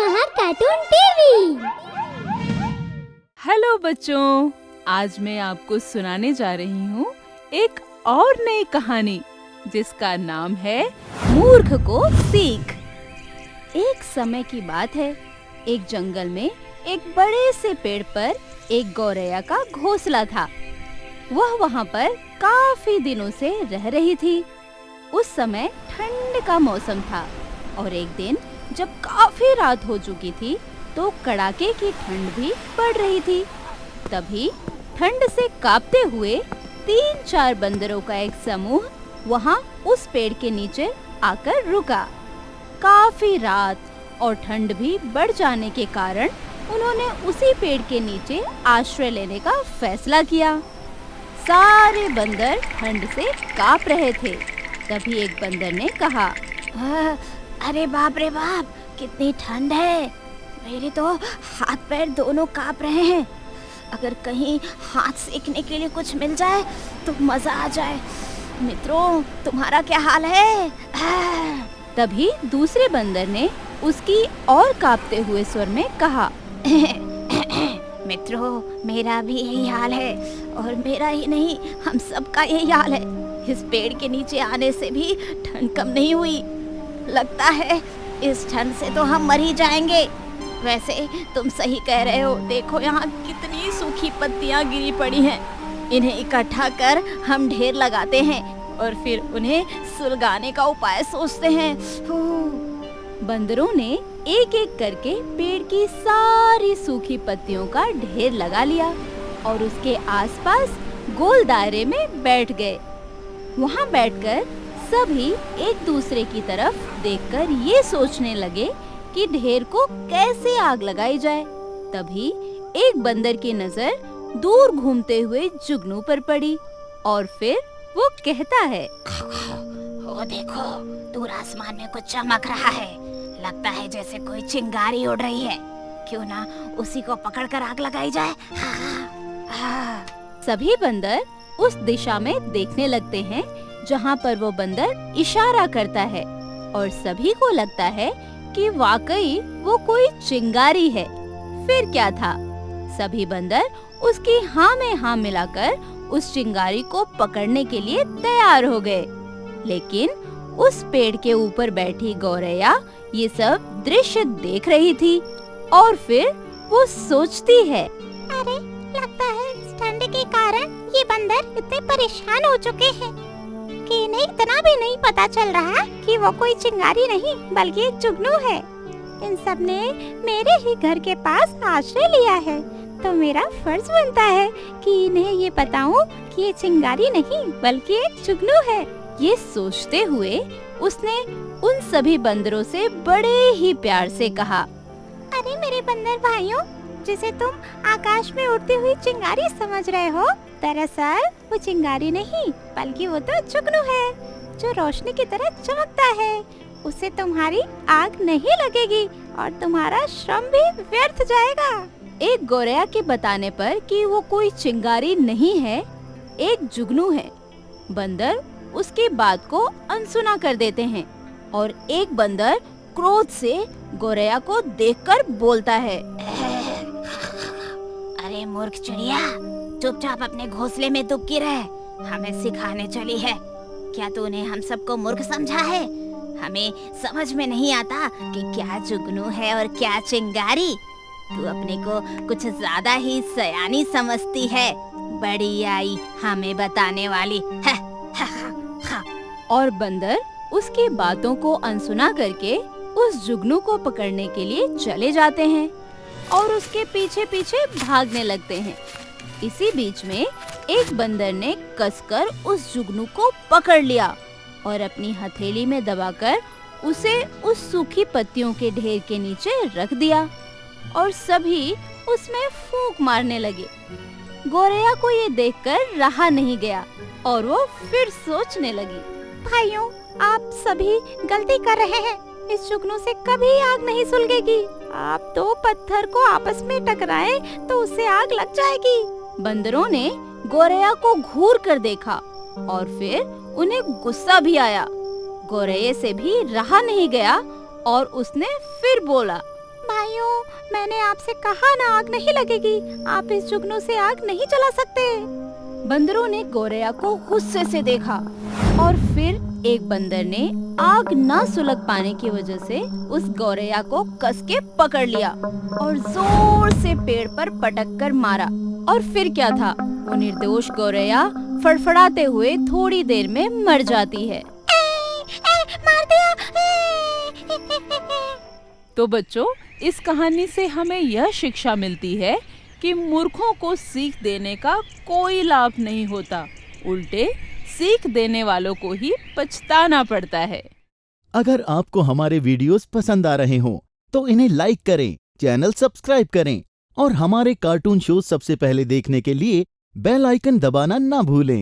Mahar cartoon TV. Hello बच्चों, आज मैं आपको सुनाने जा रही हूँ एक और नई कहानी जिसका नाम है मूर्ख को सीख। एक समय की बात है, एक जंगल में एक बड़े से पेड़ पर एक गौरैया का घोंसला था। वह वहाँ पर काफी दिनों से रह रही थी। उस समय ठंड का मौसम था और एक दिन जब काफी रात हो चुकी थी तो कड़ाके की ठंड भी पड़ रही थी। तभी ठंड से कांपते हुए 3-4 बंदरों का एक समूह वहाँ उस पेड़ के नीचे आकर रुका। काफी रात और ठंड भी बढ़ जाने के कारण उन्होंने उसी पेड़ के नीचे आश्रय लेने का फैसला किया। सारे बंदर ठंड से कांप रहे थे। तभी एक बंदर ने कहा, अरे बाप रे बाप, कितनी ठंड है। मेरे तो हाथ पैर दोनों कांप रहे हैं। अगर कहीं हाथ सेकने के लिए कुछ मिल जाए तो मजा आ जाए। मित्रों, तुम्हारा क्या हाल है? तभी दूसरे बंदर ने उसकी और कांपते हुए स्वर में कहा, मित्रों, मेरा भी यही हाल है और मेरा ही नहीं, हम सबका यही हाल है। इस पेड़ के नीचे आने से भी ठंड कम नहीं हुई। लगता है इस ठंड से तो हम मर ही जाएंगे। वैसे तुम सही कह रहे हो। देखो यहाँ कितनी सूखी पत्तियाँ गिरी पड़ी हैं। इन्हें इकट्ठा कर हम ढेर लगाते हैं और फिर उन्हें सुलगाने का उपाय सोचते हैं। बंदरों ने एक एक करके पेड़ की सारी सूखी पत्तियों का ढेर लगा लिया और उसके आसपास गोल दायरे में बैठ गए। वहाँ बैठकर सभी एक दूसरे की तरफ देखकर ये सोचने लगे कि ढेर को कैसे आग लगाई जाए। तभी एक बंदर की नजर दूर घूमते हुए जुगनू पर पड़ी और फिर वो कहता है, ओ देखो, दूर आसमान में कुछ चमक रहा है। लगता है जैसे कोई चिंगारी उड़ रही है। क्यों ना उसी को पकड़कर आग लगाई जाए। सभी बंदर उस दिशा में देखने लगते हैं जहाँ पर वो बंदर इशारा करता है और सभी को लगता है कि वाकई वो कोई चिंगारी है। फिर क्या था, सभी बंदर उसकी हाँ में हाँ मिलाकर उस चिंगारी को पकड़ने के लिए तैयार हो गए। लेकिन उस पेड़ के ऊपर बैठी गौरैया ये सब दृश्य देख रही थी और फिर वो सोचती है, अरे लगता है इस ठंड के कारण ये बंदर इतने परेशान हो चुके हैं कि इन्हें इतना भी नहीं पता चल रहा कि वो कोई चिंगारी नहीं बल्कि एक जुगनू है। इन सब ने मेरे ही घर के पास आश्रय लिया है, तो मेरा फर्ज बनता है कि इन्हें ये बताऊं कि ये चिंगारी नहीं बल्कि एक जुगनू है। ये सोचते हुए उसने उन सभी बंदरों से बड़े ही प्यार से कहा, अरे मेरे बंदर भाइयों, जिसे तुम आकाश में उड़ती हुई चिंगारी समझ रहे हो, दरअसल वो चिंगारी नहीं बल्कि वो तो जुगनू है जो रोशनी की तरह चमकता है। उसे तुम्हारी आग नहीं लगेगी और तुम्हारा श्रम भी व्यर्थ जाएगा। एक गौरैया के बताने पर कि वो कोई चिंगारी नहीं है, एक जुगनू है, बंदर उसकी बात को अनसुना कर देते हैं और एक बंदर क्रोध से गौरैया को देखकर बोलता है, अरे मूर्ख चिड़िया, चुपचाप अपने घोंसले में दुबकी रह। हमें सिखाने चली है। क्या तूने हम सबको मूर्ख समझा है? हमें समझ में नहीं आता कि क्या जुगनू है और क्या चिंगारी। तू अपने को कुछ ज्यादा ही सयानी समझती है। बड़ी आई हमें बताने वाली। और बंदर उसकी बातों को अनसुना करके उस जुगनू को पकड़ने के लिए चले जाते हैं और उसके पीछे पीछे भागने लगते हैं। इसी बीच में एक बंदर ने कसकर उस जुगनू को पकड़ लिया और अपनी हथेली में दबाकर उसे उस सूखी पत्तियों के ढेर के नीचे रख दिया और सभी उसमें फूंक मारने लगे। गौरैया को ये देखकर रहा नहीं गया और वो फिर सोचने लगी, भाइयों, आप सभी गलती कर रहे हैं। इस जुगनू से कभी आग नहीं सुलगेगी। आप दो पत्थर को आपस में टकराएं तो उससे आग लग जाएगी। बंदरों ने गौरैया को घूर कर देखा और फिर उन्हें गुस्सा भी आया। गौरैया से भी रहा नहीं गया और उसने फिर बोला, भाइयों, मैंने आपसे कहा ना आग नहीं लगेगी। आप इस जुगनू से आग नहीं जला सकते। बंदरों ने गौरैया को गुस्से से देखा और फिर एक बंदर ने आग ना सुलग पाने की वजह से उस गौरैया को कस के पकड़ लिया और जोर से पेड़ पर पटक कर मारा। और फिर क्या था, वो निर्दोष गौरैया फड़फड़ाते हुए थोड़ी देर में मर जाती है। मार दिया। तो बच्चों, इस कहानी से हमें यह शिक्षा मिलती है कि मूर्खों को सीख देने का कोई लाभ नहीं होता, उल्टे सीख देने वालों को ही पछताना पड़ता है। अगर आपको हमारे वीडियोस पसंद आ रहे हों तो इन्हें लाइक करें, चैनल सब्सक्राइब करें और हमारे कार्टून शो सबसे पहले देखने के लिए बेल आइकन दबाना ना भूलें।